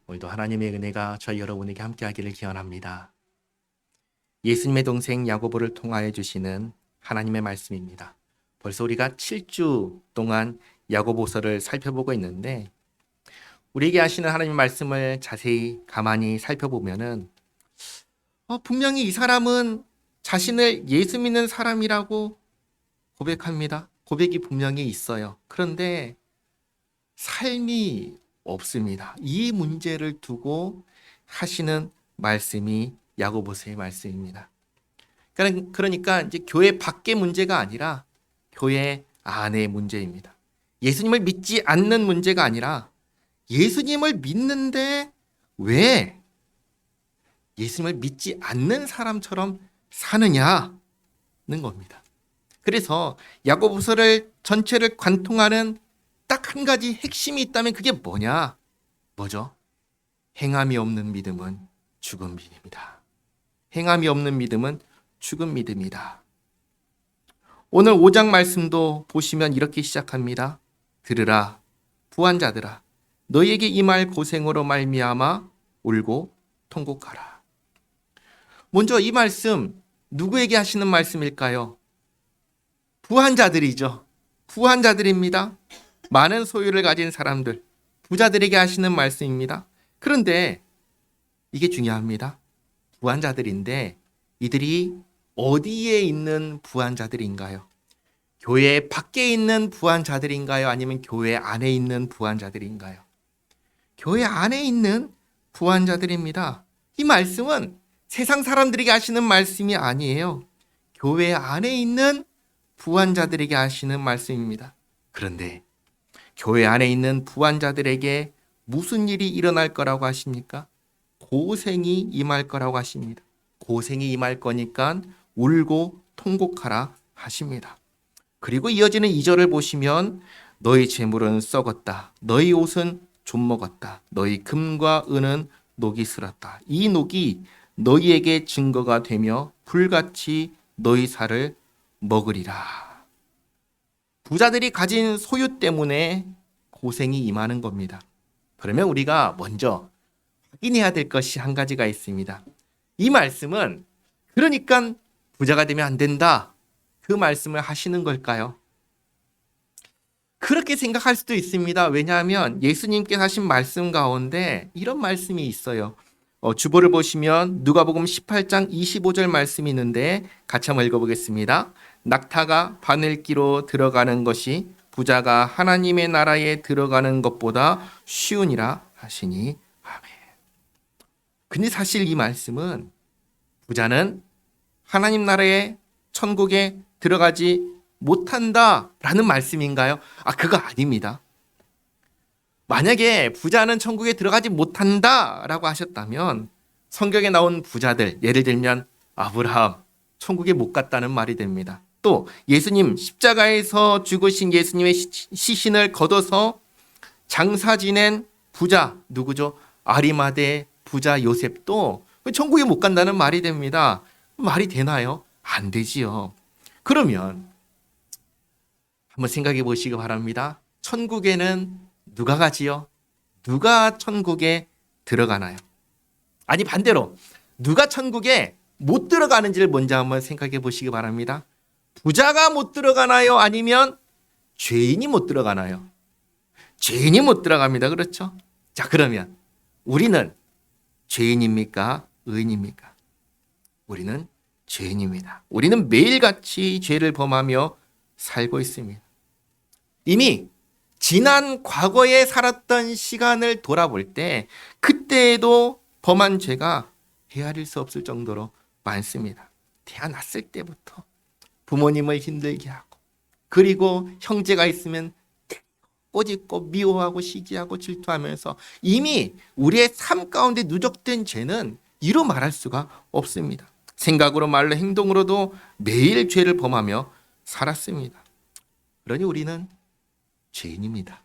오늘도 하나님의 은혜가 저희 여러분에게 함께하기를 기원합니다. 예수님의 동생 야고보를 통하여 주시는 하나님의 말씀입니다. 벌써 우리가 7주 동안 야고보서를 살펴보고 있는데 우리에게 하시는 하나님의 말씀을 자세히 가만히 살펴보면은 분명히 이 사람은 자신을 예수 믿는 사람이라고 고백합니다. 고백이 분명히 있어요. 그런데 삶이 없습니다. 이 문제를 두고 하시는 말씀이 야고보서의 말씀입니다. 그러니까 이제 교회 밖의 문제가 아니라 교회 안의 문제입니다. 예수님을 믿지 않는 문제가 아니라 예수님을 믿는데 왜 예수님을 믿지 않는 사람처럼 사느냐는 겁니다. 그래서 야고보서를 전체를 관통하는 딱 한 가지 핵심이 있다면 그게 뭐냐? 뭐죠? 행함이 없는 믿음은 죽은 믿음이다. 행함이 없는 믿음은 죽은 믿음이다. 오늘 5장 말씀도 보시면 이렇게 시작합니다. 들으라 부한 자들아 너희에게 임할 고생으로 말미암아 울고 통곡하라. 먼저 이 말씀 누구에게 하시는 말씀일까요? 부한 자들이죠. 부한 자들입니다. 많은 소유를 가진 사람들, 부자들에게 하시는 말씀입니다. 그런데 이게 중요합니다. 부한 자들인데 이들이 어디에 있는 부한 자들인가요? 교회 밖에 있는 부한 자들인가요? 아니면 교회 안에 있는 부한 자들인가요? 교회 안에 있는 부한 자들입니다. 이 말씀은 세상 사람들에게 하시는 말씀이 아니에요. 교회 안에 있는 부한 자들에게 하시는 말씀입니다. 그런데 교회 안에 있는 부한 자들에게 무슨 일이 일어날 거라고 하십니까? 고생이 임할 거라고 하십니다. 고생이 임할 거니까 울고 통곡하라 하십니다. 그리고 이어지는 2절을 보시면 너희 재물은 썩었다. 너희 옷은 좀먹었다. 너희 금과 은은 녹이 슬었다. 이 녹이 너희에게 증거가 되며 불같이 너희 살을 먹으리라. 부자들이 가진 소유 때문에 고생이 임하는 겁니다. 그러면 우리가 먼저 확인해야 될 것이 한 가지가 있습니다. 이 말씀은 그러니까 부자가 되면 안 된다. 그 말씀을 하시는 걸까요? 그렇게 생각할 수도 있습니다. 왜냐하면 예수님께서 하신 말씀 가운데 이런 말씀이 있어요. 주보를 보시면 누가복음 18장 25절 말씀이 있는데 같이 한번 읽어보겠습니다. 낙타가 바늘기로 들어가는 것이 부자가 하나님의 나라에 들어가는 것보다 쉬우니라 하시니 아멘. 근데 사실 이 말씀은 부자는 하나님 나라에 천국에 들어가지 못한다라는 말씀인가요? 그거 아닙니다. 만약에 부자는 천국에 들어가지 못한다라고 하셨다면 성경에 나온 부자들, 예를 들면 아브라함, 천국에 못 갔다는 말이 됩니다. 또 예수님 십자가에서 죽으신 예수님의 시신을 걷어서 장사 지낸 부자 누구죠? 아리마대 부자 요셉도 천국에 못 간다는 말이 됩니다. 말이 되나요? 안 되지요. 그러면 한번 생각해 보시기 바랍니다. 천국에는 누가 가지요? 누가 천국에 들어가나요? 아니 반대로 누가 천국에 못 들어가는지를 먼저 한번 생각해 보시기 바랍니다. 부자가 못 들어가나요? 아니면 죄인이 못 들어가나요? 죄인이 못 들어갑니다. 그렇죠? 자, 그러면 우리는 죄인입니까? 의인입니까? 우리는 죄인입니다. 우리는 매일같이 죄를 범하며 살고 있습니다. 이미 지난 과거에 살았던 시간을 돌아볼 때 그때에도 범한 죄가 헤아릴 수 없을 정도로 많습니다. 태어났을 때부터 부모님을 힘들게 하고 그리고 형제가 있으면 꼬집고 미워하고 시기하고 질투하면서 이미 우리의 삶 가운데 누적된 죄는 이루 말할 수가 없습니다. 생각으로 말로 행동으로도 매일 죄를 범하며 살았습니다. 그러니 우리는 죄인입니다.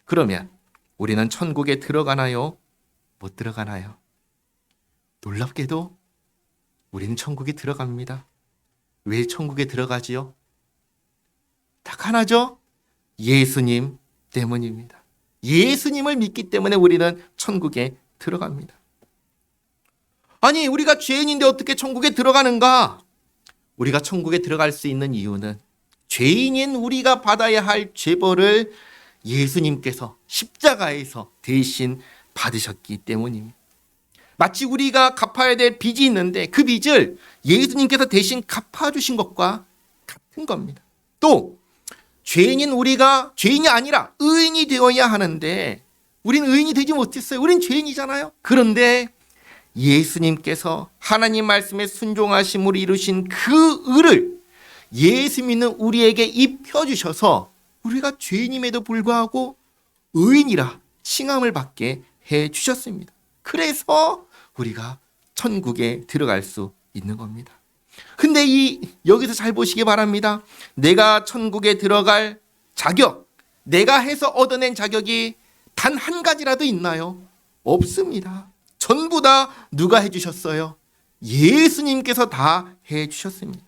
그러면 우리는 천국에 들어가나요? 못 들어가나요? 놀랍게도 우리는 천국에 들어갑니다. 왜 천국에 들어가지요? 딱 하나죠. 예수님 때문입니다. 예수님을 믿기 때문에 우리는 천국에 들어갑니다. 아니, 우리가 죄인인데 어떻게 천국에 들어가는가? 우리가 천국에 들어갈 수 있는 이유는 죄인인 우리가 받아야 할 죄벌을 예수님께서 십자가에서 대신 받으셨기 때문입니다. 마치 우리가 갚아야 될 빚이 있는데 그 빚을 예수님께서 대신 갚아주신 것과 같은 겁니다. 또 죄인인 우리가 죄인이 아니라 의인이 되어야 하는데 우린 의인이 되지 못했어요. 우린 죄인이잖아요. 그런데 예수님께서 하나님 말씀에 순종하심으로 이루신 그 의를 예수 믿는 우리에게 입혀주셔서 우리가 죄인임에도 불구하고 의인이라 칭함을 받게 해주셨습니다. 그래서 우리가 천국에 들어갈 수 있는 겁니다. 근데 여기서 잘 보시기 바랍니다. 내가 천국에 들어갈 자격, 내가 해서 얻어낸 자격이 단 한 가지라도 있나요? 없습니다. 전부 다 누가 해주셨어요? 예수님께서 다 해주셨습니다.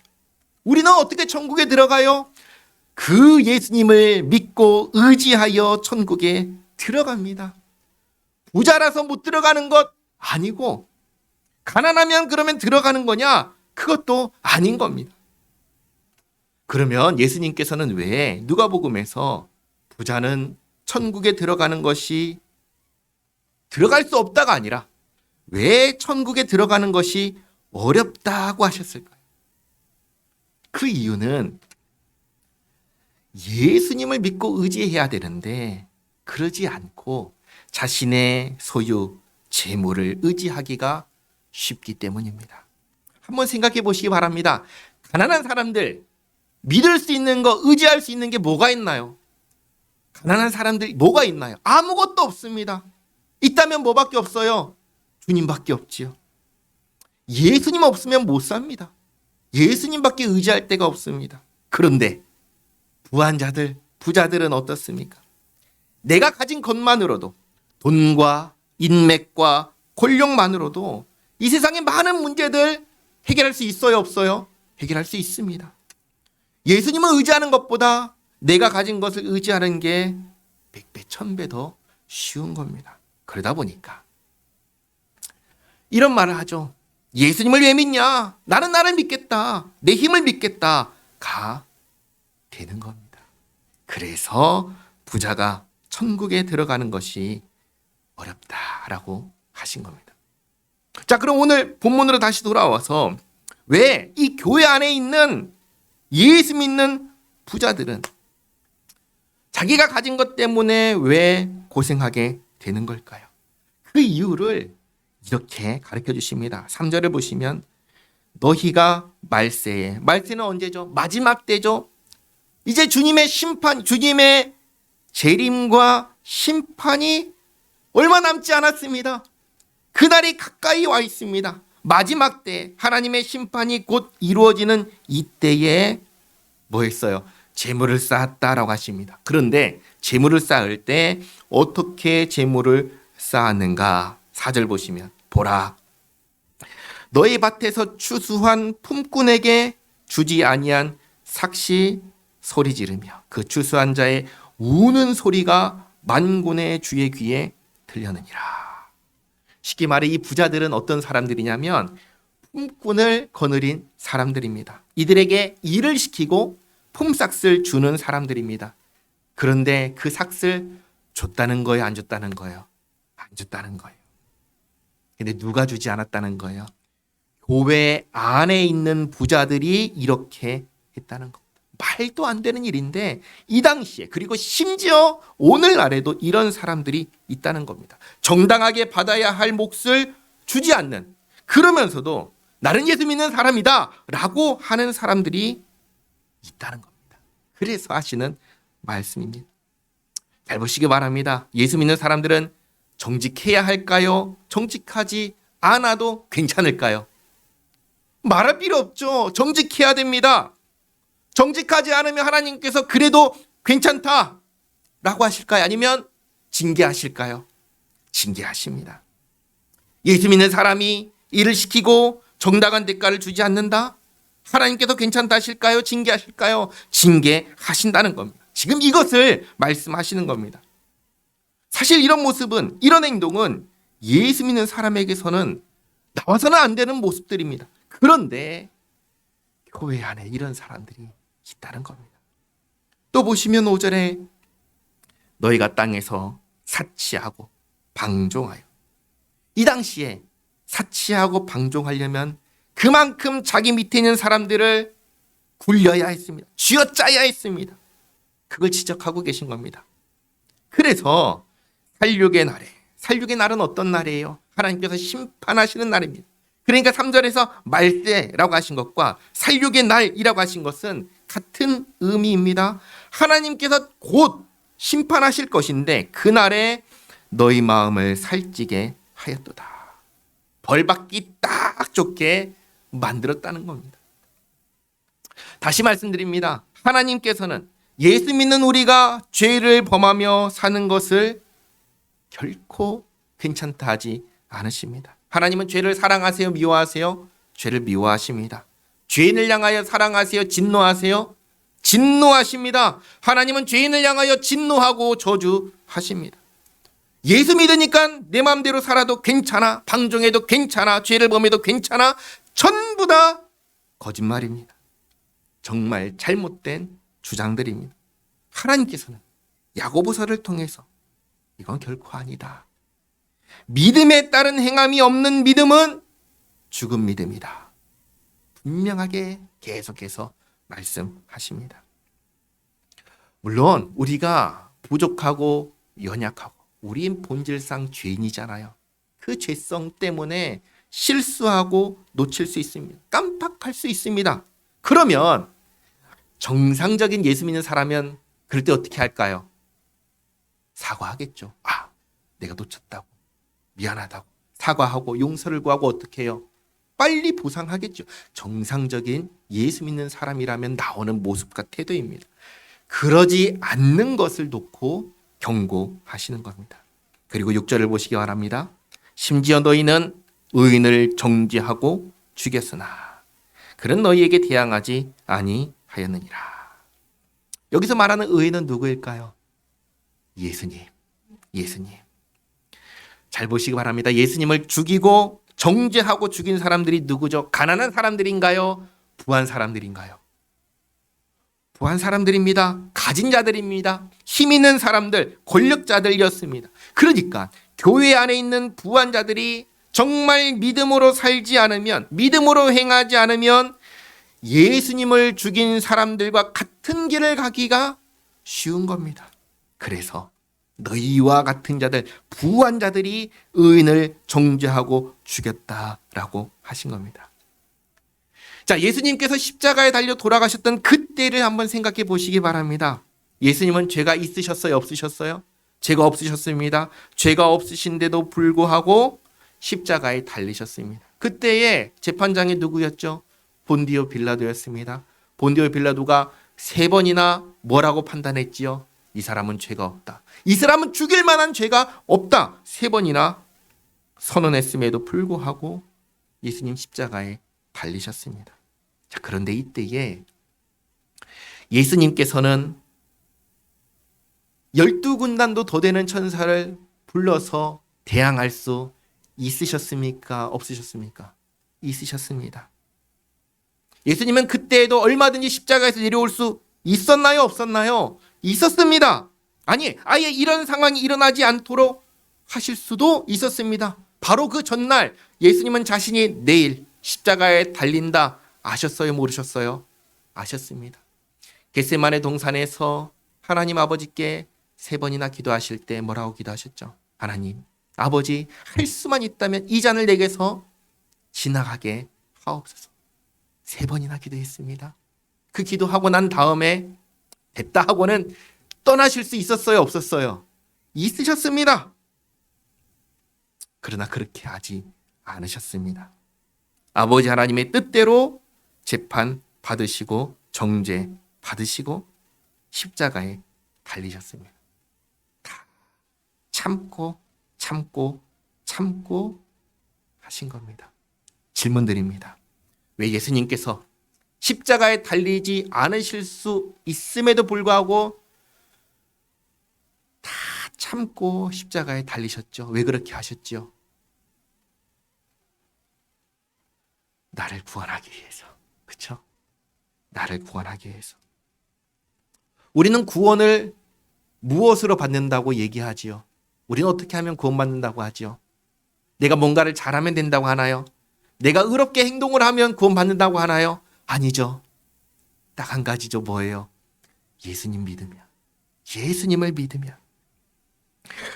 우리는 어떻게 천국에 들어가요? 그 예수님을 믿고 의지하여 천국에 들어갑니다. 부자라서 못 들어가는 것 아니고, 가난하면 그러면 들어가는 거냐? 그것도 아닌 겁니다. 그러면 예수님께서는 왜 누가복음에서 부자는 천국에 들어가는 것이 들어갈 수 없다가 아니라 왜 천국에 들어가는 것이 어렵다고 하셨을까요? 그 이유는 예수님을 믿고 의지해야 되는데 그러지 않고 자신의 소유, 재물을 의지하기가 쉽기 때문입니다. 한번 생각해 보시기 바랍니다. 가난한 사람들, 믿을 수 있는 거, 의지할 수 있는 게 뭐가 있나요? 가난한 사람들이 뭐가 있나요? 아무것도 없습니다. 있다면 뭐밖에 없어요? 주님밖에 없지요. 예수님 없으면 못 삽니다. 예수님밖에 의지할 데가 없습니다. 그런데 부한자들, 부자들은 어떻습니까? 내가 가진 것만으로도, 돈과 인맥과 권력만으로도 이 세상의 많은 문제들 해결할 수 있어요, 없어요? 해결할 수 있습니다. 예수님을 의지하는 것보다 내가 가진 것을 의지하는 게 100배, 1000배 더 쉬운 겁니다. 그러다 보니까 이런 말을 하죠. 예수님을 왜 믿냐? 나는 나를 믿겠다. 내 힘을 믿겠다가 되는 겁니다. 그래서 부자가 천국에 들어가는 것이 어렵다라고 하신 겁니다. 자, 그럼 오늘 본문으로 다시 돌아와서 왜 이 교회 안에 있는 예수 믿는 부자들은 자기가 가진 것 때문에 왜 고생하게 되는 걸까요? 그 이유를 이렇게 가르쳐 주십니다. 3절을 보시면 너희가 말세에, 말세는 언제죠? 마지막 때죠. 이제 주님의 심판, 주님의 재림과 심판이 얼마 남지 않았습니다. 그날이 가까이 와 있습니다. 마지막 때 하나님의 심판이 곧 이루어지는 이때에 뭐 했어요? 재물을 쌓았다라고 하십니다. 그런데 재물을 쌓을 때 어떻게 재물을 쌓았는가? 4절 보시면 보라, 너희 밭에서 추수한 품꾼에게 주지 아니한 삭시 소리 지르며 그 추수한 자의 우는 소리가 만군의 주의 귀에 들렸느니라. 쉽게 말해 이 부자들은 어떤 사람들이냐면 품꾼을 거느린 사람들입니다. 이들에게 일을 시키고 품삯을 주는 사람들입니다. 그런데 그 삭을 줬다는 거예요? 안 줬다는 거예요? 안 줬다는 거예요. 근데 누가 주지 않았다는 거예요? 교회 안에 있는 부자들이 이렇게 했다는 겁니다. 말도 안 되는 일인데 이 당시에, 그리고 심지어 오늘날에도 이런 사람들이 있다는 겁니다. 정당하게 받아야 할 몫을 주지 않는, 그러면서도 나는 예수 믿는 사람이다 라고 하는 사람들이 있다는 겁니다. 그래서 하시는 말씀입니다. 잘 보시기 바랍니다. 예수 믿는 사람들은 정직해야 할까요? 정직하지 않아도 괜찮을까요? 말할 필요 없죠. 정직해야 됩니다. 정직하지 않으면 하나님께서 그래도 괜찮다라고 하실까요? 아니면 징계하실까요? 징계하십니다. 예수 믿는 사람이 일을 시키고 정당한 대가를 주지 않는다? 하나님께서 괜찮다 하실까요? 징계하실까요? 징계하신다는 겁니다. 지금 이것을 말씀하시는 겁니다. 사실 이런 모습은, 이런 행동은 예수 믿는 사람에게서는 나와서는 안 되는 모습들입니다. 그런데 교회 안에 이런 사람들이 있다는 겁니다. 또 보시면 5절에 너희가 땅에서 사치하고 방종하여. 이 당시에 사치하고 방종하려면 그만큼 자기 밑에 있는 사람들을 굴려야 했습니다. 쥐어짜야 했습니다. 그걸 지적하고 계신 겁니다. 그래서 살육의 날에, 살육의 날은 어떤 날이에요? 하나님께서 심판하시는 날입니다. 그러니까 3절에서 말세라고 하신 것과 살육의 날이라고 하신 것은 같은 의미입니다. 하나님께서 곧 심판하실 것인데 그날에 너희 마음을 살찌게 하였도다. 벌받기 딱 좋게 만들었다는 겁니다. 다시 말씀드립니다. 하나님께서는 예수 믿는 우리가 죄를 범하며 사는 것을 결코 괜찮다 하지 않으십니다. 하나님은 죄를 사랑하세요? 미워하세요? 죄를 미워하십니다. 죄인을 향하여 사랑하세요? 진노하세요? 진노하십니다. 하나님은 죄인을 향하여 진노하고 저주하십니다. 예수 믿으니까 내 마음대로 살아도 괜찮아, 방종해도 괜찮아, 죄를 범해도 괜찮아, 전부 다 거짓말입니다. 정말 잘못된 주장들입니다. 하나님께서는 야고보서를 통해서 이건 결코 아니다. 믿음에 따른 행함이 없는 믿음은 죽은 믿음이다. 분명하게 계속해서 말씀하십니다. 물론 우리가 부족하고 연약하고 우린 본질상 죄인이잖아요. 그 죄성 때문에 실수하고 놓칠 수 있습니다. 깜빡할 수 있습니다. 그러면 정상적인 예수 믿는 사람은 그럴 때 어떻게 할까요? 사과하겠죠. 아, 내가 놓쳤다고, 미안하다고 사과하고 용서를 구하고 어떻게 해요? 빨리 보상하겠죠. 정상적인 예수 믿는 사람이라면 나오는 모습과 태도입니다. 그러지 않는 것을 놓고 경고하시는 겁니다. 그리고 6절을 보시기 바랍니다. 심지어 너희는 의인을 정죄하고 죽였으나 그는 너희에게 대항하지 아니하였느니라. 여기서 말하는 의인은 누구일까요? 예수님. 잘 보시기 바랍니다. 예수님을 죽이고 정죄하고 죽인 사람들이 누구죠? 가난한 사람들인가요? 부한 사람들인가요? 부한 사람들입니다. 가진 자들입니다. 힘 있는 사람들, 권력자들이었습니다. 그러니까 교회 안에 있는 부한 자들이 정말 믿음으로 살지 않으면, 믿음으로 행하지 않으면 예수님을 죽인 사람들과 같은 길을 가기가 쉬운 겁니다. 그래서 너희와 같은 자들, 부한 자들이 의인을 정죄하고 죽였다라고 하신 겁니다. 자, 예수님께서 십자가에 달려 돌아가셨던 그때를 한번 생각해 보시기 바랍니다. 예수님은 죄가 있으셨어요? 없으셨어요? 죄가 없으셨습니다. 죄가 없으신데도 불구하고 십자가에 달리셨습니다. 그때의 재판장이 누구였죠? 본디오 빌라도였습니다. 본디오 빌라도가 3번이나 뭐라고 판단했지요? 이 사람은 죄가 없다. 이 사람은 죽일 만한 죄가 없다. 3번이나 선언했음에도 불구하고 예수님 십자가에 달리셨습니다. 자, 그런데 이때에 예수님께서는 12군단도 더 되는 천사를 불러서 대항할 수 있으셨습니까? 없으셨습니까? 있으셨습니다. 예수님은 그때에도 얼마든지 십자가에서 내려올 수 있었나요? 없었나요? 있었습니다. 아니, 아예 이런 상황이 일어나지 않도록 하실 수도 있었습니다. 바로 그 전날 예수님은 자신이 내일 십자가에 달린다 아셨어요? 모르셨어요? 아셨습니다. 겟세마네 동산에서 하나님 아버지께 3번이나 기도하실 때 뭐라고 기도하셨죠? 하나님, 아버지, 할 수만 있다면 이 잔을 내게서 지나가게 하옵소서. 3번이나 기도했습니다. 그 기도하고 난 다음에 됐다 하고는 떠나실 수 있었어요? 없었어요? 있으셨습니다. 그러나 그렇게 하지 않으셨습니다. 아버지 하나님의 뜻대로 재판 받으시고 정죄 받으시고 십자가에 달리셨습니다. 다 참고 하신 겁니다. 질문 드립니다. 왜 예수님께서 십자가에 달리지 않으실 수 있음에도 불구하고 다 참고 십자가에 달리셨죠. 왜 그렇게 하셨죠? 나를 구원하기 위해서. 그렇죠? 나를 구원하기 위해서. 우리는 구원을 무엇으로 받는다고 얘기하지요? 우리는 어떻게 하면 구원받는다고 하지요? 내가 뭔가를 잘하면 된다고 하나요? 내가 의롭게 행동을 하면 구원받는다고 하나요? 아니죠. 딱 한 가지죠. 뭐예요? 예수님 믿으면. 예수님을 믿으면.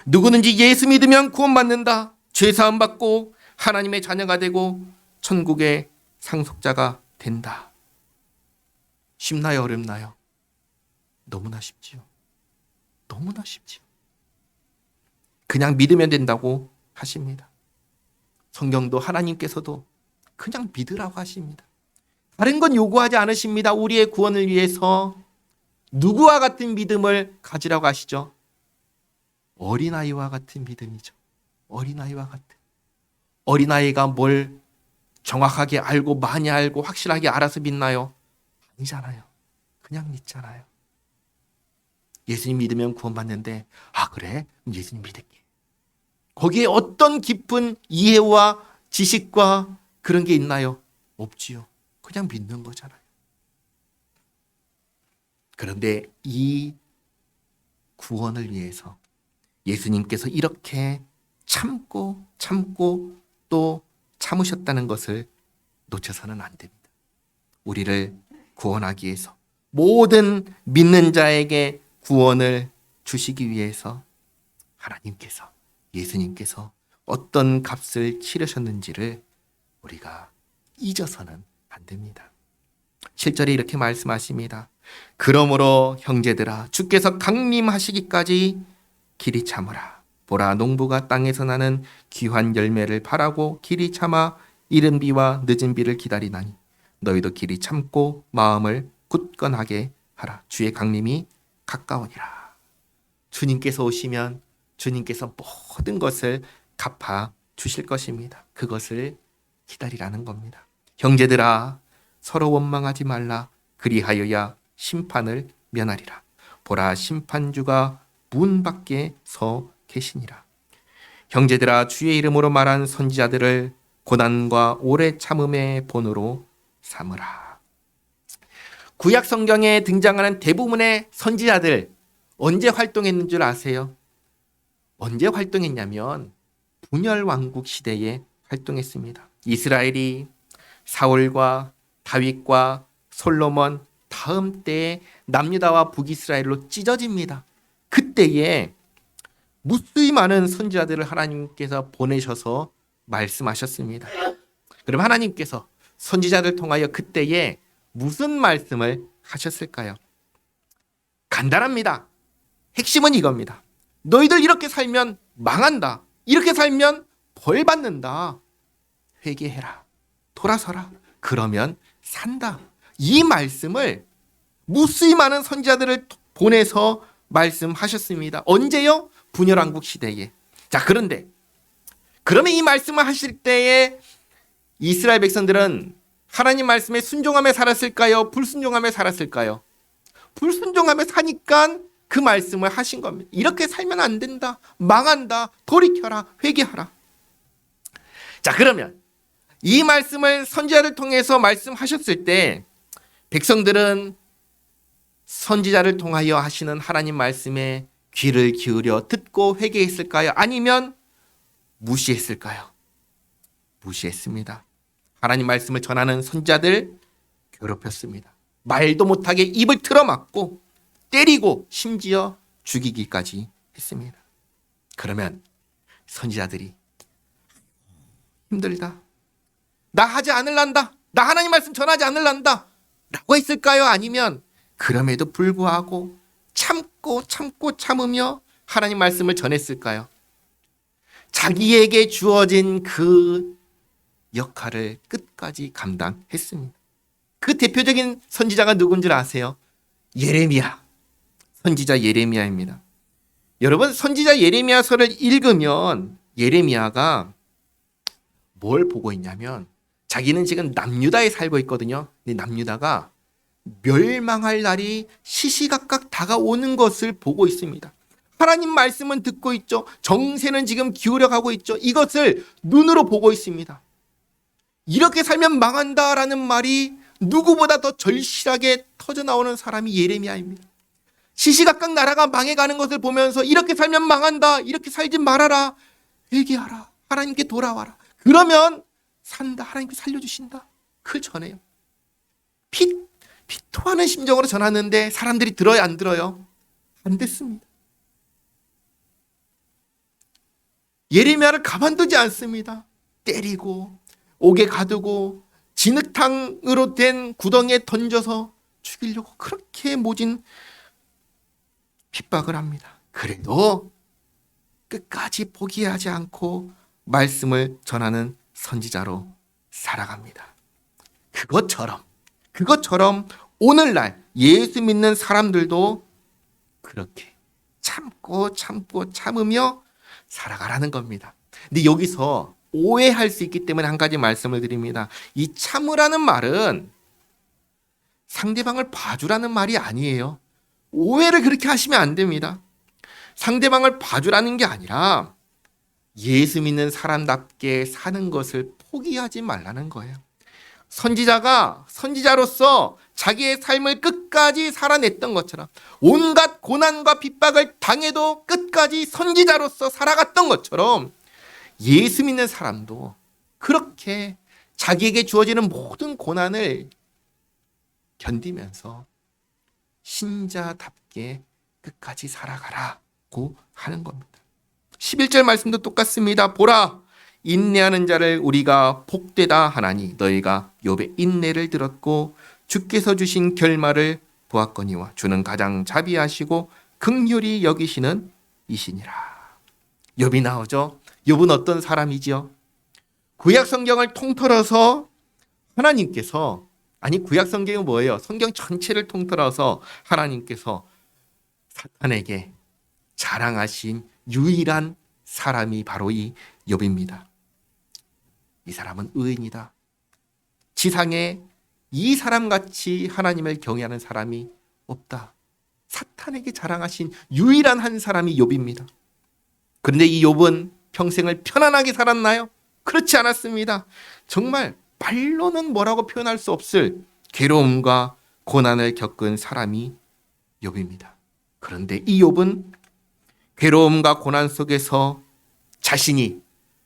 누구든지 예수 믿으면 구원받는다. 죄사함 받고 하나님의 자녀가 되고 천국의 상속자가 된다. 쉽나요? 어렵나요? 너무나 쉽지요. 너무나 쉽지요. 그냥 믿으면 된다고 하십니다. 성경도 하나님께서도 그냥 믿으라고 하십니다. 다른 건 요구하지 않으십니다. 우리의 구원을 위해서 누구와 같은 믿음을 가지라고 하시죠? 어린아이와 같은 믿음이죠. 어린아이와 같은. 어린아이가 뭘 정확하게 알고 많이 알고 확실하게 알아서 믿나요? 아니잖아요. 그냥 믿잖아요. 예수님 믿으면 구원받는데, 아 그래? 그럼 예수님 믿을게. 거기에 어떤 깊은 이해와 지식과 그런 게 있나요? 없지요. 그냥 믿는 거잖아요. 그런데 이 구원을 위해서 예수님께서 이렇게 참고 또 참으셨다는 것을 놓쳐서는 안 됩니다. 우리를 구원하기 위해서 모든 믿는 자에게 구원을 주시기 위해서 하나님께서 예수님께서 어떤 값을 치르셨는지를 우리가 잊어서는 안 됩니다. 7절에 이렇게 말씀하십니다. 그러므로 형제들아 주께서 강림하시기까지 길이 참으라. 보라 농부가 땅에서 나는 귀한 열매를 바라고 길이 참아 이른 비와 늦은 비를 기다리나니 너희도 길이 참고 마음을 굳건하게 하라. 주의 강림이 가까우니라. 주님께서 오시면 주님께서 모든 것을 갚아 주실 것입니다. 그것을 기다리라는 겁니다. 형제들아 서로 원망하지 말라. 그리하여야 심판을 면하리라. 보라 심판주가 문 밖에 서 계시니라. 형제들아 주의 이름으로 말한 선지자들을 고난과 오래 참음의 본으로 삼으라. 구약 성경에 등장하는 대부분의 선지자들 언제 활동했는 줄 아세요? 언제 활동했냐면 분열 왕국 시대에 활동했습니다. 이스라엘이 사울과 다윗과 솔로몬 다음 때에 남유다와 북이스라엘로 찢어집니다. 그때에 무수히 많은 선지자들을 하나님께서 보내셔서 말씀하셨습니다. 그럼 하나님께서 선지자들 통하여 그때에 무슨 말씀을 하셨을까요? 간단합니다. 핵심은 이겁니다. 너희들 이렇게 살면 망한다. 이렇게 살면 벌 받는다. 회개해라. 돌아서라. 그러면 산다. 이 말씀을 무수히 많은 선지자들을 보내서 말씀하셨습니다. 언제요? 분열왕국 시대에. 자, 그런데 그러면 이 말씀을 하실 때에 이스라엘 백성들은 하나님 말씀에 순종하며 살았을까요? 불순종하며 살았을까요? 불순종하며 사니까 그 말씀을 하신 겁니다. 이렇게 살면 안 된다. 망한다. 돌이켜라. 회개하라. 자, 그러면 이 말씀을 선지자를 통해서 말씀하셨을 때 백성들은 선지자를 통하여 하시는 하나님 말씀에 귀를 기울여 듣고 회개했을까요? 아니면 무시했을까요? 무시했습니다. 하나님 말씀을 전하는 선지자들 괴롭혔습니다. 말도 못하게 입을 틀어막고 때리고 심지어 죽이기까지 했습니다. 그러면 선지자들이 힘들다. 나 하지 않을란다. 나 하나님 말씀 전하지 않을란다. 라고 했을까요? 아니면 그럼에도 불구하고 참고 참으며 하나님 말씀을 전했을까요? 자기에게 주어진 그 역할을 끝까지 감당했습니다. 그 대표적인 선지자가 누군 줄 아세요? 예레미야. 선지자 예레미야입니다. 여러분 선지자 예레미야서를 읽으면 예레미야가 뭘 보고 있냐면 자기는 지금 남유다에 살고 있거든요. 근데 남유다가 멸망할 날이 시시각각 다가오는 것을 보고 있습니다. 하나님 말씀은 듣고 있죠. 정세는 지금 기울여가고 있죠. 이것을 눈으로 보고 있습니다. 이렇게 살면 망한다라는 말이 누구보다 더 절실하게 터져나오는 사람이 예레미야입니다. 시시각각 나라가 망해가는 것을 보면서 이렇게 살면 망한다, 이렇게 살지 말아라, 회개하라, 하나님께 돌아와라, 그러면 산다, 하나님께 살려주신다, 그걸 전해요. 피토하는 심정으로 전하는데 사람들이 들어요, 안 들어요? 안 됐습니다. 예레미야를 가만두지 않습니다. 때리고 옥에 가두고 진흙탕으로 된 구덩이에 던져서 죽이려고 그렇게 모진 핍박을 합니다. 그래도 끝까지 포기하지 않고 말씀을 전하는 선지자로 살아갑니다. 그것처럼 오늘날 예수 믿는 사람들도 그렇게 참으며 살아가라는 겁니다. 근데 여기서 오해할 수 있기 때문에 한 가지 말씀을 드립니다. 이 참으라는 말은 상대방을 봐주라는 말이 아니에요. 오해를 그렇게 하시면 안 됩니다. 상대방을 봐주라는 게 아니라 예수 믿는 사람답게 사는 것을 포기하지 말라는 거예요. 선지자로서 자기의 삶을 끝까지 살아냈던 것처럼, 온갖 고난과 핍박을 당해도 끝까지 선지자로서 살아갔던 것처럼, 예수 믿는 사람도 그렇게 자기에게 주어지는 모든 고난을 견디면서 신자답게 끝까지 살아가라고 하는 겁니다. 11절 말씀도 똑같습니다. 보라, 인내하는 자를 우리가 복되다 하나니 너희가 욥의 인내를 들었고 주께서 주신 결말을 보았거니와 주는 가장 자비하시고 긍휼히 여기시는 이시니라. 욥이 나오죠. 욥은 어떤 사람이지요? 구약 성경을 통틀어서 하나님께서, 아니 구약 성경이 뭐예요? 성경 전체를 통틀어서 하나님께서 사탄에게 자랑하신 유일한 사람이 바로 이 욥입니다. 이 사람은 의인이다. 지상에 이 사람같이 하나님을 경외하는 사람이 없다. 사탄에게 자랑하신 유일한 한 사람이 욥입니다. 그런데 이 욥은 평생을 편안하게 살았나요? 그렇지 않았습니다. 정말 말로는 뭐라고 표현할 수 없을 괴로움과 고난을 겪은 사람이 욥입니다. 그런데 이 욥은 괴로움과 고난 속에서 자신이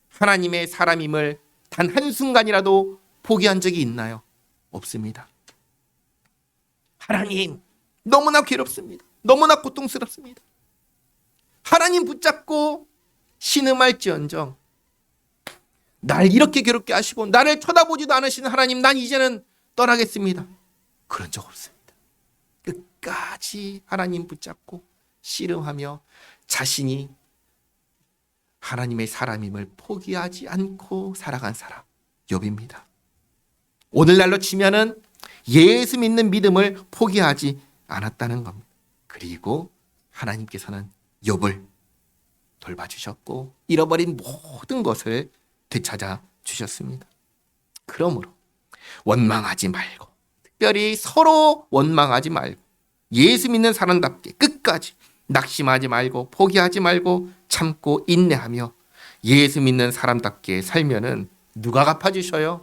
하나님의 사람임을 단 한순간이라도 포기한 적이 있나요? 없습니다. 하나님, 너무나 괴롭습니다. 너무나 고통스럽습니다. 하나님 붙잡고 신음할지언정 날 이렇게 괴롭게 하시고 나를 쳐다보지도 않으시는 하나님, 난 이제는 떠나겠습니다. 그런 적 없습니다. 끝까지 하나님 붙잡고 씨름하며 자신이 하나님의 사람임을 포기하지 않고 살아간 사람, 욥입니다. 오늘날로 치면은 예수 믿는 믿음을 포기하지 않았다는 겁니다. 그리고 하나님께서는 욥을 돌봐주셨고 잃어버린 모든 것을 되찾아 주셨습니다. 그러므로 원망하지 말고, 특별히 서로 원망하지 말고, 예수 믿는 사람답게 끝까지 낙심하지 말고 포기하지 말고 참고 인내하며 예수 믿는 사람답게 살면은 누가 갚아주셔요?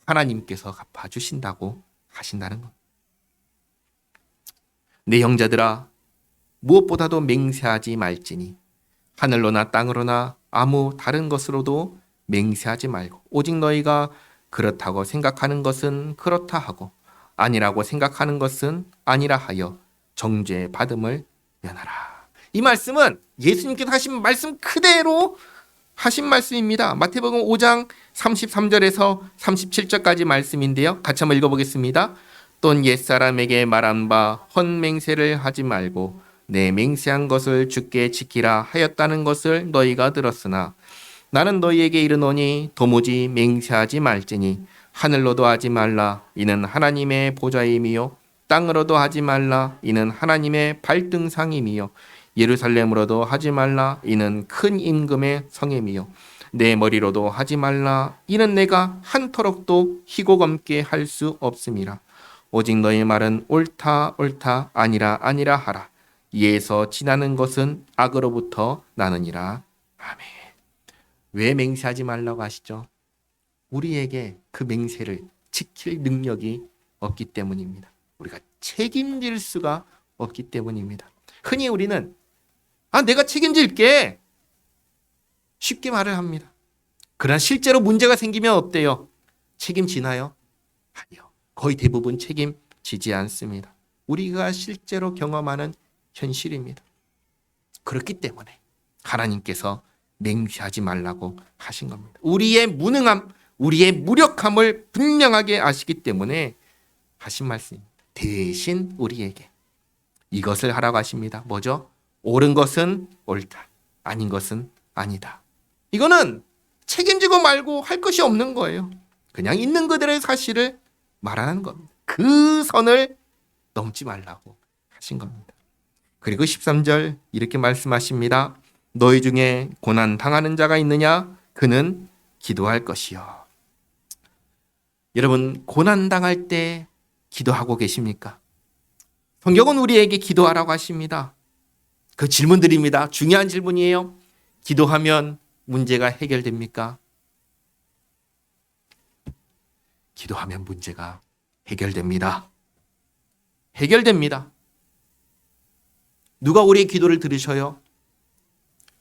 하나님께서 갚아주신다고 하신다는 것. 내 형제들아, 무엇보다도 맹세하지 말지니 하늘로나 땅으로나 아무 다른 것으로도 맹세하지 말고 오직 너희가 그렇다고 생각하는 것은 그렇다 하고 아니라고 생각하는 것은 아니라 하여 정죄 받음을 면하라. 이 말씀은 예수님께서 하신 말씀 그대로 하신 말씀입니다. 마태복음 5장 33절에서 37절까지 말씀인데요. 같이 한번 읽어보겠습니다. 또 옛사람에게 말한 바 헛맹세를 하지 말고 내 맹세한 것을 주께 지키라 하였다는 것을 너희가 들었으나 나는 너희에게 이르노니 도무지 맹세하지 말지니 하늘로도 하지 말라 이는 하나님의 보좌임이요 땅으로도 하지 말라 이는 하나님의 발등상임이요 예루살렘으로도 하지 말라 이는 큰 임금의 성임이요 내 머리로도 하지 말라 이는 내가 한터럭도 희고 검게 할 수 없음이라 오직 너희 말은 옳다 옳다 아니라 아니라 하라 이에서 지나는 것은 악으로부터 나느니라. 아멘. 왜 맹세하지 말라고 하시죠? 우리에게 그 맹세를 지킬 능력이 없기 때문입니다. 우리가 책임질 수가 없기 때문입니다. 흔히 우리는 내가 책임질게 쉽게 말을 합니다. 그러나 실제로 문제가 생기면 어때요? 책임지나요? 아니요. 거의 대부분 책임지지 않습니다. 우리가 실제로 경험하는 현실입니다. 그렇기 때문에 하나님께서 맹세하지 말라고 하신 겁니다. 우리의 무능함, 우리의 무력함을 분명하게 아시기 때문에 하신 말씀입니다. 대신 우리에게 이것을 하라고 하십니다. 뭐죠? 옳은 것은 옳다, 아닌 것은 아니다. 이거는 책임지고 말고 할 것이 없는 거예요. 그냥 있는 그대로의 사실을 말하는 겁니다. 그 선을 넘지 말라고 하신 겁니다. 그리고 13절 이렇게 말씀하십니다. 너희 중에 고난 당하는 자가 있느냐? 그는 기도할 것이요. 여러분, 고난 당할 때 기도하고 계십니까? 성경은 우리에게 기도하라고 하십니다. 그 질문 드립니다. 중요한 질문이에요. 기도하면 문제가 해결됩니까? 기도하면 문제가 해결됩니다. 해결됩니다. 누가 우리의 기도를 들으셔요?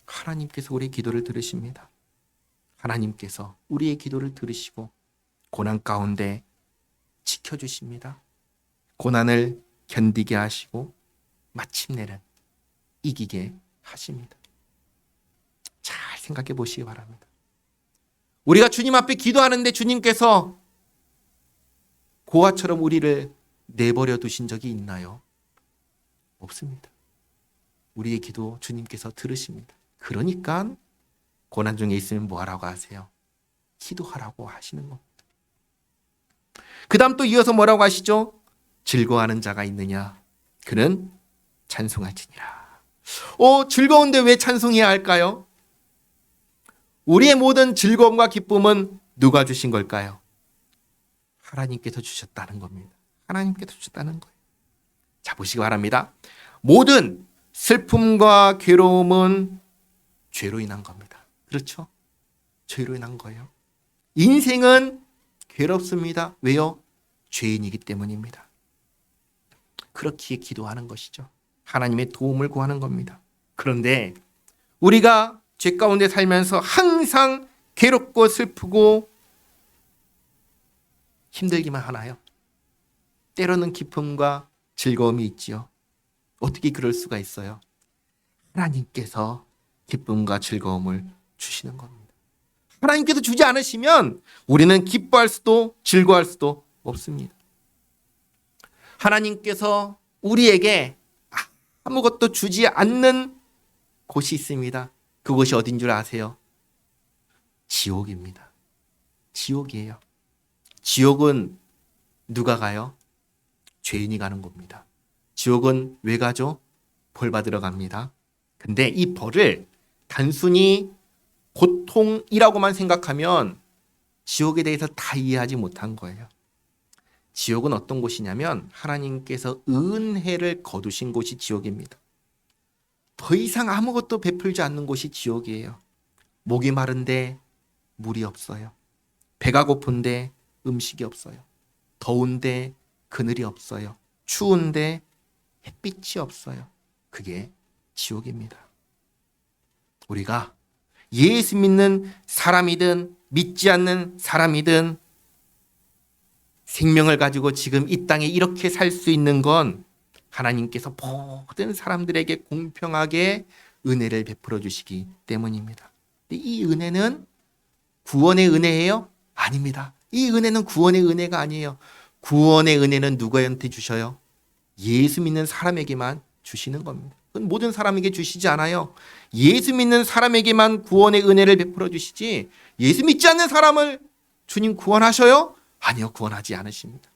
하나님께서 우리의 기도를 들으십니다. 하나님께서 우리의 기도를 들으시고 고난 가운데 지켜주십니다. 고난을 견디게 하시고 마침내는 이기게 하십니다. 잘 생각해 보시기 바랍니다. 우리가 주님 앞에 기도하는데 주님께서 고아처럼 우리를 내버려 두신 적이 있나요? 없습니다. 우리의 기도 주님께서 들으십니다. 그러니까 고난 중에 있으면 뭐 하라고 하세요? 기도하라고 하시는 겁니다. 그 다음 또 이어서 뭐라고 하시죠? 즐거워하는 자가 있느냐? 그는 찬송할지니라. 즐거운데 왜 찬송해야 할까요? 우리의 모든 즐거움과 기쁨은 누가 주신 걸까요? 하나님께서 주셨다는 겁니다. 하나님께서 주셨다는 거예요. 자, 보시기 바랍니다. 모든 슬픔과 괴로움은 죄로 인한 겁니다. 그렇죠? 죄로 인한 거예요. 인생은 괴롭습니다. 왜요? 죄인이기 때문입니다. 그렇기에 기도하는 것이죠. 하나님의 도움을 구하는 겁니다. 그런데 우리가 죄 가운데 살면서 항상 괴롭고 슬프고 힘들기만 하나요? 때로는 기쁨과 즐거움이 있지요. 어떻게 그럴 수가 있어요? 하나님께서 기쁨과 즐거움을 주시는 겁니다. 하나님께서 주지 않으시면 우리는 기뻐할 수도 즐거워할 수도 없습니다. 하나님께서 우리에게 아무것도 주지 않는 곳이 있습니다. 그곳이 어딘 줄 아세요? 지옥입니다. 지옥이에요. 지옥은 누가 가요? 죄인이 가는 겁니다. 지옥은 왜 가죠? 벌 받으러 갑니다. 근데 이 벌을 단순히 고통이라고만 생각하면 지옥에 대해서 다 이해하지 못한 거예요. 지옥은 어떤 곳이냐면 하나님께서 은혜를 거두신 곳이 지옥입니다. 더 이상 아무것도 베풀지 않는 곳이 지옥이에요. 목이 마른데 물이 없어요. 배가 고픈데 음식이 없어요. 더운데 그늘이 없어요. 추운데 햇빛이 없어요. 그게 지옥입니다. 우리가 예수 믿는 사람이든 믿지 않는 사람이든 생명을 가지고 지금 이 땅에 이렇게 살 수 있는 건 하나님께서 모든 사람들에게 공평하게 은혜를 베풀어 주시기 때문입니다. 이 은혜는 구원의 은혜예요? 아닙니다. 이 은혜는 구원의 은혜가 아니에요. 구원의 은혜는 누구한테 주셔요? 예수 믿는 사람에게만 주시는 겁니다. 그건 모든 사람에게 주시지 않아요. 예수 믿는 사람에게만 구원의 은혜를 베풀어 주시지 예수 믿지 않는 사람을 주님 구원하셔요? 아니요, 구원하지 않으십니다.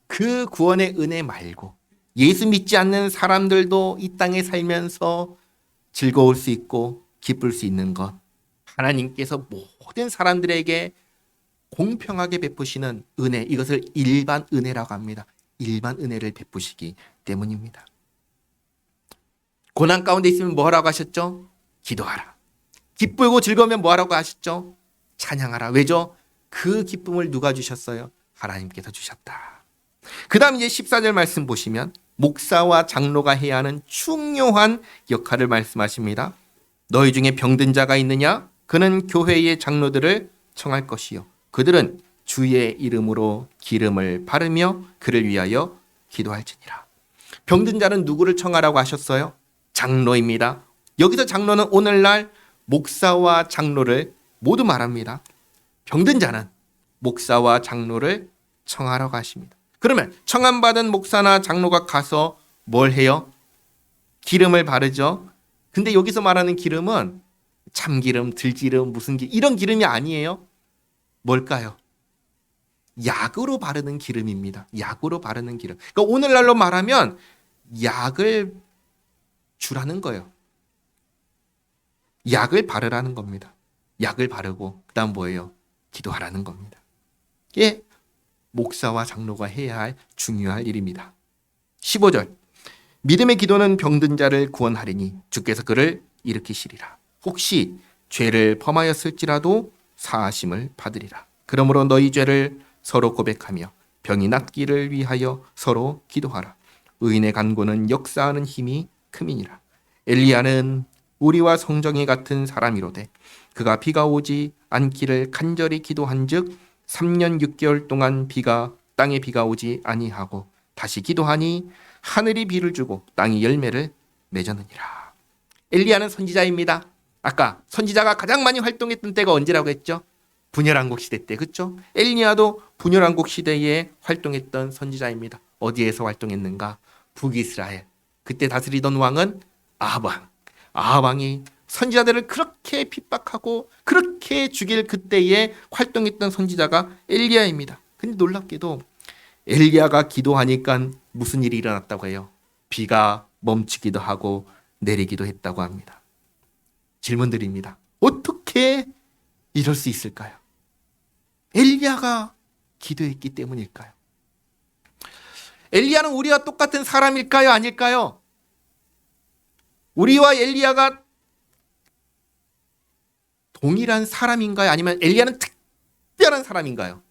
그 구원의 은혜 말고 예수 믿지 않는 사람들도 이 땅에 살면서 즐거울 수 있고 기쁠 수 있는 것, 하나님께서 모든 사람들에게 공평하게 베푸시는 은혜, 이것을 일반 은혜라고 합니다. 일반 은혜를 베푸시기 때문입니다. 고난 가운데 있으면 뭐라고 하셨죠? 기도하라. 기쁘고 즐거우면 뭐라고 하셨죠? 찬양하라. 왜죠? 그 기쁨을 누가 주셨어요? 하나님께서 주셨다. 그 다음 이제 14절 말씀 보시면 목사와 장로가 해야 하는 중요한 역할을 말씀하십니다. 너희 중에 병든 자가 있느냐? 그는 교회의 장로들을 청할 것이요. 그들은 주의 이름으로 기름을 바르며 그를 위하여 기도할지니라. 병든 자는 누구를 청하라고 하셨어요? 장로입니다. 여기서 장로는 오늘날 목사와 장로를 모두 말합니다. 병든 자는 목사와 장로를 청하라고 하십니다. 그러면 청함받은 목사나 장로가 가서 뭘 해요? 기름을 바르죠. 근데 여기서 말하는 기름은 참기름, 들기름, 무슨 기름 이런 기름이 아니에요. 뭘까요? 약으로 바르는 기름입니다. 약으로 바르는 기름. 그러니까 오늘날로 말하면 약을 주라는 거예요. 약을 바르라는 겁니다. 약을 바르고 그다음 뭐예요? 기도하라는 겁니다. 이게 목사와 장로가 해야 할 중요한 일입니다. 15절 믿음의 기도는 병든 자를 구원하리니 주께서 그를 일으키시리라. 혹시 죄를 범하였을지라도 사하심을 받으리라. 그러므로 너희 죄를 서로 고백하며 병이 낫기를 위하여 서로 기도하라. 의인의 간구는 역사하는 힘이 큼이니라. 엘리야는 우리와 성정이 같은 사람이로되 그가 비가 오지 않기를 간절히 기도한즉 3년 6개월 동안 땅에 비가 오지 아니하고 다시 기도하니 하늘이 비를 주고 땅이 열매를 맺었느니라. 엘리야는 선지자입니다. 아까 선지자가 가장 많이 활동했던 때가 언제라고 했죠? 분열왕국 시대 때, 그렇죠? 엘리야도 분열왕국 시대에 활동했던 선지자입니다. 어디에서 활동했는가? 북이스라엘. 그때 다스리던 왕은 아합 왕이 선지자들을 그렇게 핍박하고 그렇게 죽일 그때에 활동했던 선지자가 엘리야입니다. 근데 놀랍게도 엘리야가 기도하니까 무슨 일이 일어났다고 해요? 비가 멈추기도 하고 내리기도 했다고 합니다. 질문 드립니다. 어떻게 이럴 수 있을까요? 엘리야가 기도했기 때문일까요? 엘리야는 우리와 똑같은 사람일까요? 아닐까요? 우리와 엘리야가 동일한 사람인가요? 아니면 엘리야는 특별한 사람인가요?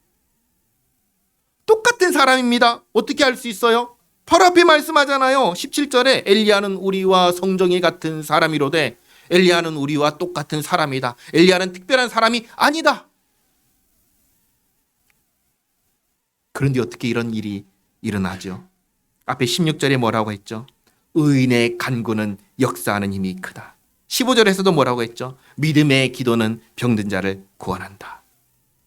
똑같은 사람입니다. 어떻게 알 수 있어요? 바로 앞에 말씀하잖아요. 17절에 엘리야는 우리와 성정이 같은 사람이로되 엘리야는 우리와 똑같은 사람이다. 엘리야는 특별한 사람이 아니다. 그런데 어떻게 이런 일이 일어나죠? 앞에 16절에 뭐라고 했죠? 의인의 간구는 역사하는 힘이 크다. 15절에서도 뭐라고 했죠? 믿음의 기도는 병든 자를 구원한다.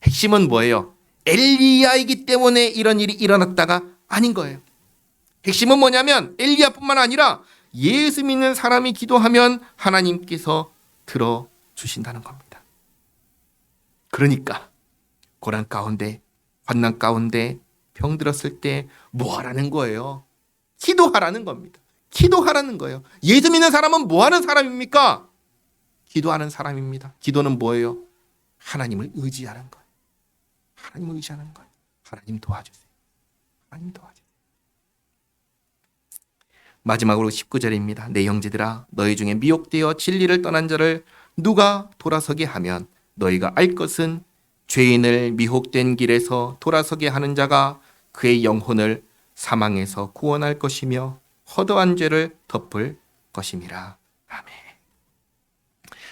핵심은 뭐예요? 엘리야이기 때문에 이런 일이 일어났다가 아닌 거예요. 핵심은 뭐냐면 엘리야뿐만 아니라 예수 믿는 사람이 기도하면 하나님께서 들어주신다는 겁니다. 그러니까 고난 가운데, 환난 가운데 병들었을 때 뭐 하라는 거예요? 기도하라는 겁니다. 기도하라는 거예요. 예수 믿는 사람은 뭐 하는 사람입니까? 기도하는 사람입니다. 기도는 뭐예요? 하나님을 의지하는 거예요. 하나님을 의지하는 거예요. 하나님 도와주세요. 하나님 도와주세요. 마지막으로 19절입니다. 내 형제들아 너희 중에 미혹되어 진리를 떠난 자를 누가 돌아서게 하면 너희가 알 것은 죄인을 미혹된 길에서 돌아서게 하는 자가 그의 영혼을 사망에서 구원할 것이며 허다한 죄를 덮을 것임이라. 아멘.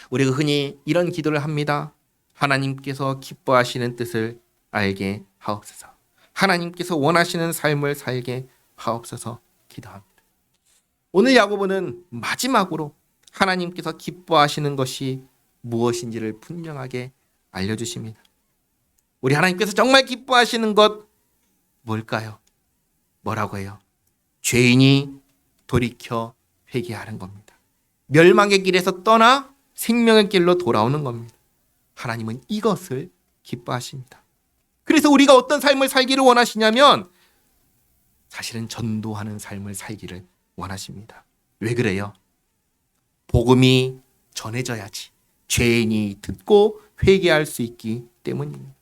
우리가 흔히 이런 기도를 합니다. 하나님께서 기뻐하시는 뜻을 알게 하옵소서. 하나님께서 원하시는 삶을 살게 하옵소서 기도합니다. 오늘 야고보는 마지막으로 하나님께서 기뻐하시는 것이 무엇인지를 분명하게 알려주십니다. 우리 하나님께서 정말 기뻐하시는 것 뭘까요? 뭐라고 해요? 죄인이 돌이켜 회개하는 겁니다. 멸망의 길에서 떠나 생명의 길로 돌아오는 겁니다. 하나님은 이것을 기뻐하십니다. 그래서 우리가 어떤 삶을 살기를 원하시냐면 사실은 전도하는 삶을 살기를 원하십니다. 왜 그래요? 복음이 전해져야지 죄인이 듣고 회개할 수 있기 때문입니다.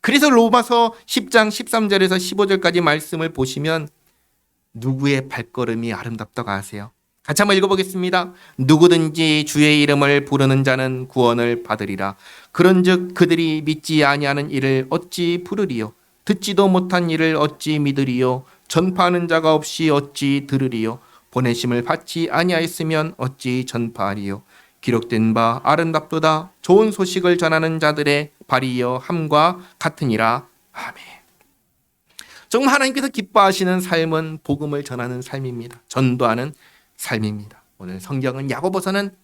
그래서 로마서 10장 13절에서 15절까지 말씀을 보시면 누구의 발걸음이 아름답다고 아세요? 같이 한번 읽어보겠습니다. 누구든지 주의 이름을 부르는 자는 구원을 받으리라. 그런즉 그들이 믿지 아니하는 일을 어찌 부르리요? 듣지도 못한 일을 어찌 믿으리요? 전파하는 자가 없이 어찌 들으리요? 보내심을 받지 아니하였으면 어찌 전파하리요? 기록된 바 아름답도다. 좋은 소식을 전하는 자들의 발이여 함과 같으니라. 아멘. 정말 하나님께서 기뻐하시는 삶은 복음을 전하는 삶입니다. 전도하는 삶입니다. 오늘 성경은 야고보서는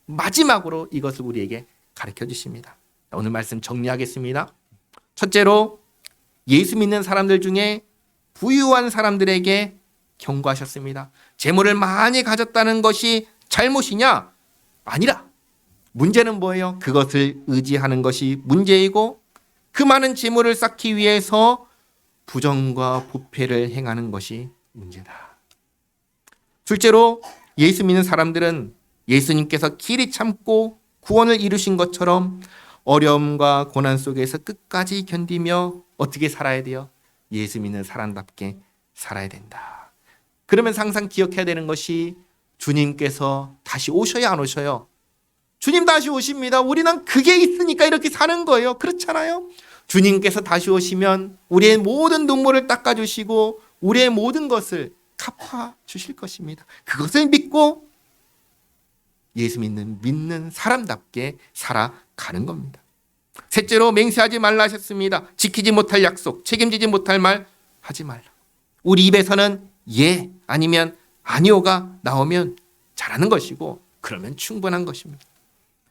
마지막으로 이것을 우리에게 가르쳐 주십니다. 오늘 말씀 정리하겠습니다. 첫째로 예수 믿는 사람들 중에 부유한 사람들에게 경고하셨습니다. 재물을 많이 가졌다는 것이 잘못이냐? 아니라 문제는 뭐예요? 그것을 의지하는 것이 문제이고 그 많은 재물을 쌓기 위해서 부정과 부패를 행하는 것이 문제다. 둘째로 예수 믿는 사람들은 예수님께서 길이 참고 구원을 이루신 것처럼 어려움과 고난 속에서 끝까지 견디며 어떻게 살아야 돼요? 예수 믿는 사람답게 살아야 된다. 그러면 항상 기억해야 되는 것이 주님께서 다시 오셔야 안 오셔요? 주님 다시 오십니다. 우리는 그게 있으니까 이렇게 사는 거예요. 그렇잖아요? 주님께서 다시 오시면 우리의 모든 눈물을 닦아주시고 우리의 모든 것을 갚아주실 것입니다. 그것을 믿고 예수 믿는 사람답게 살아가는 겁니다. 셋째로 맹세하지 말라 하셨습니다. 지키지 못할 약속, 책임지지 못할 말 하지 말라. 우리 입에서는 예 아니면 아니오가 나오면 잘하는 것이고 그러면 충분한 것입니다.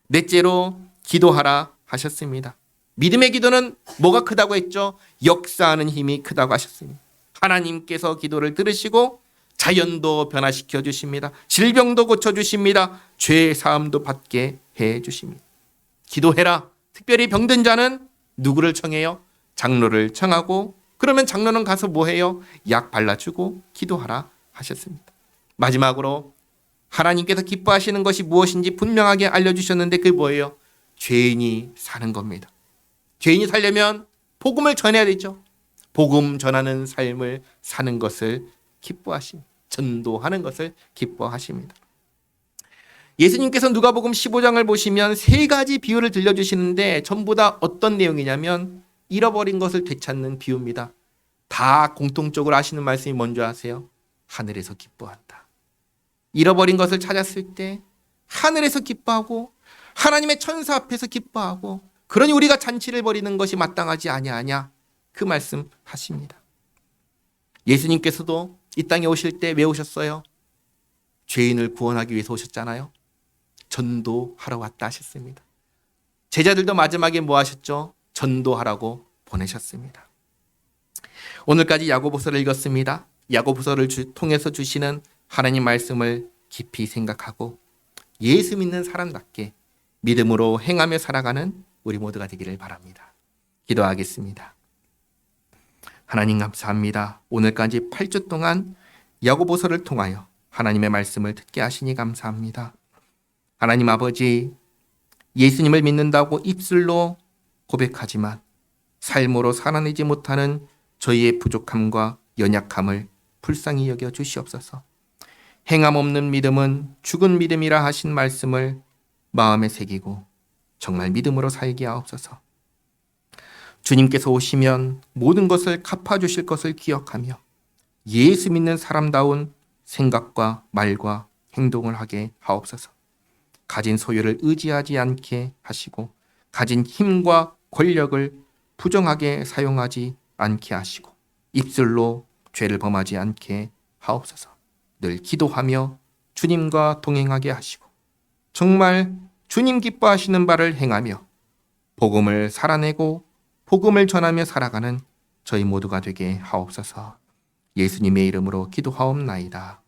넷째로 기도하라 하셨습니다. 믿음의 기도는 뭐가 크다고 했죠? 역사하는 힘이 크다고 하셨습니다. 하나님께서 기도를 들으시고 자연도 변화시켜 주십니다. 질병도 고쳐 주십니다. 죄 사함도 받게 해 주십니다. 기도해라. 특별히 병든 자는 누구를 청해요? 장로를 청하고 그러면 장로는 가서 뭐 해요? 약 발라주고 기도하라 하셨습니다. 마지막으로 하나님께서 기뻐하시는 것이 무엇인지 분명하게 알려주셨는데 그게 뭐예요? 죄인이 사는 겁니다. 죄인이 살려면 복음을 전해야 되죠. 복음 전하는 삶을 사는 것을 기뻐하십니다. 전도하는 것을 기뻐하십니다. 예수님께서 누가복음 15장을 보시면 세 가지 비유를 들려주시는데 전부 다 어떤 내용이냐면 잃어버린 것을 되찾는 비유입니다. 다 공통적으로 하시는 말씀이 뭔지 아세요? 하늘에서 기뻐한다. 잃어버린 것을 찾았을 때 하늘에서 기뻐하고 하나님의 천사 앞에서 기뻐하고 그러니 우리가 잔치를 벌이는 것이 마땅하지 아니하냐 그 말씀 하십니다. 예수님께서도 이 땅에 오실 때 왜 오셨어요? 죄인을 구원하기 위해서 오셨잖아요. 전도하러 왔다 하셨습니다. 제자들도 마지막에 뭐 하셨죠? 전도하라고 보내셨습니다. 오늘까지 야고보서를 읽었습니다. 야고보서를 통해서 주시는 하나님 말씀을 깊이 생각하고 예수 믿는 사람답게 믿음으로 행하며 살아가는 우리 모두가 되기를 바랍니다. 기도하겠습니다. 하나님 감사합니다. 오늘까지 8주 동안 야고보서를 통하여 하나님의 말씀을 듣게 하시니 감사합니다. 하나님 아버지, 예수님을 믿는다고 입술로 고백하지만 삶으로 살아내지 못하는 저희의 부족함과 연약함을 불쌍히 여겨 주시옵소서. 행함 없는 믿음은 죽은 믿음이라 하신 말씀을 마음에 새기고 정말 믿음으로 살게 하옵소서. 주님께서 오시면 모든 것을 갚아주실 것을 기억하며 예수 믿는 사람다운 생각과 말과 행동을 하게 하옵소서. 가진 소유를 의지하지 않게 하시고 가진 힘과 권력을 부정하게 사용하지 않게 하시고 입술로 죄를 범하지 않게 하옵소서. 늘 기도하며 주님과 동행하게 하시고 정말 주님 기뻐하시는 바를 행하며 복음을 살아내고 복음을 전하며 살아가는 저희 모두가 되게 하옵소서. 예수님의 이름으로 기도하옵나이다.